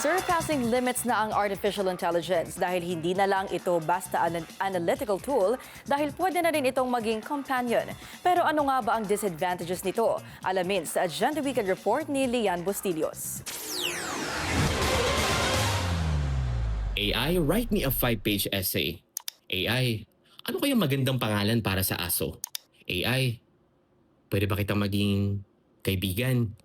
Surpassing limits na ang artificial intelligence dahil hindi na lang ito basta analytical tool dahil pwede na rin itong maging companion. Pero ano nga ba ang disadvantages nito? Alamin sa Agenda Weekend Report ni Lian Bustillos. AI, write me a 5-page essay. AI, ano kayang magandang pangalan para sa aso? AI, pwede ba kita maging kaibigan?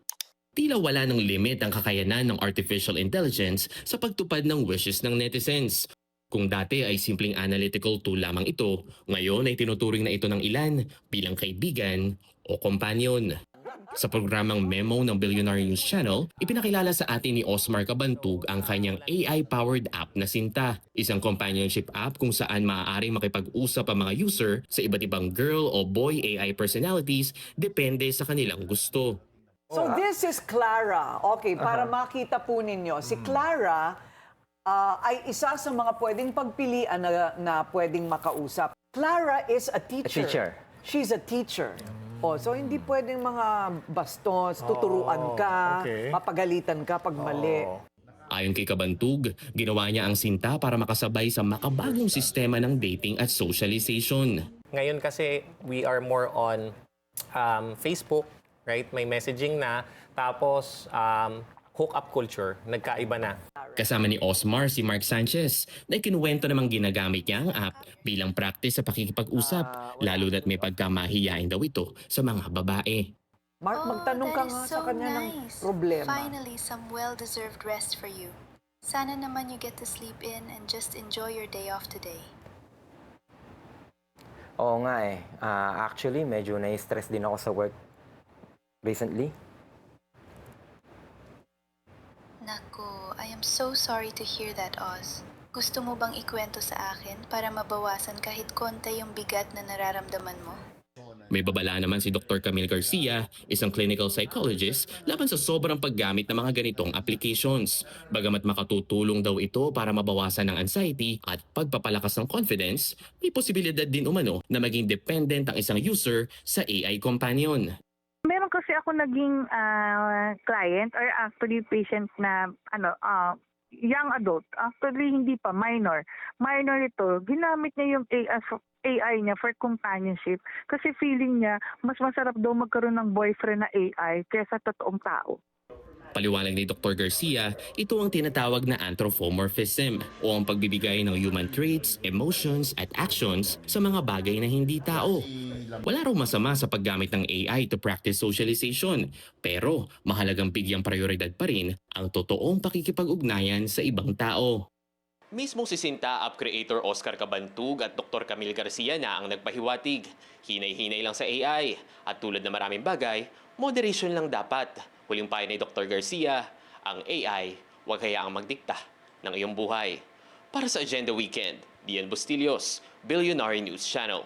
Tila wala ng limit ang kakayanan ng artificial intelligence sa pagtupad ng wishes ng netizens. Kung dati ay simpleng analytical tool lamang ito, ngayon ay tinuturing na ito ng ilan bilang kaibigan o companion. Sa programang Memo ng Billionaire News Channel, ipinakilala sa atin ni Osmar Cabantug ang kanyang AI-powered app na Sinta, isang companionship app kung saan maaaring makipag-usap ang mga user sa iba't ibang girl o boy AI personalities depende sa kanilang gusto. So this is Clara. Okay, para makita po ninyo, si Clara ay isa sa mga pwedeng pagpilian na pwedeng makausap. Clara is a teacher. She's a teacher. Oh, so hindi pwedeng mga bastos, tuturuan ka, papagalitan ka pag mali. Ayon kay Cabantug, ginawa niya ang Sinta para makasabay sa makabagong sistema ng dating at socialization. Ngayon kasi we are more on Facebook, right? May messaging na, tapos hook-up culture, nagkaiba na. Kasama ni Osmar si Mark Sanchez na ikinuwento namang ginagamit niya ang app bilang practice sa pakikipag-usap, lalo na't may pagkamahiyain daw ito sa mga babae. Mark, magtanong ka nga sa kanya ng problema. Finally, some well-deserved rest for you. Sana naman you get to sleep in and just enjoy your day off today. Oo nga eh. Actually, medyo na-stress din ako sa work recently. Naku, I am so sorry to hear that, Oz. Gusto mo bang ikwento sa akin para mabawasan kahit konti yung bigat na nararamdaman mo? May babala naman si Dr. Camille Garcia, isang clinical psychologist, laban sa sobrang paggamit ng mga ganitong applications. Bagamat makatutulong daw ito para mabawasan ng anxiety at pagpapalakas ng confidence, may posibilidad din umano na maging dependent ang isang user sa AI companion. Meron kasi ako naging client or actually patient na young adult. Actually, hindi pa, minor. Minor ito, ginamit niya yung AI niya for companionship kasi feeling niya mas masarap daw magkaroon ng boyfriend na AI kaysa totoong tao. Paliwanag ni Dr. Garcia, ito ang tinatawag na anthropomorphism o ang pagbibigay ng human traits, emotions at actions sa mga bagay na hindi tao. Wala raw masama sa paggamit ng AI to practice socialization, pero mahalagang bigyang prioridad pa rin ang totoong pakikipag-ugnayan sa ibang tao. Mismong si Sinta app creator Oscar Cabantug at Dr. Camille Garcia na ang nagpahiwatig. Hinay-hinay lang sa AI at tulad ng maraming bagay, moderation lang dapat. Huling payo ni Dr. Garcia, ang AI huwag hayaang magdikta ng iyong buhay. Para sa Agenda Weekend, Lian Bustillos, Billionaire News Channel.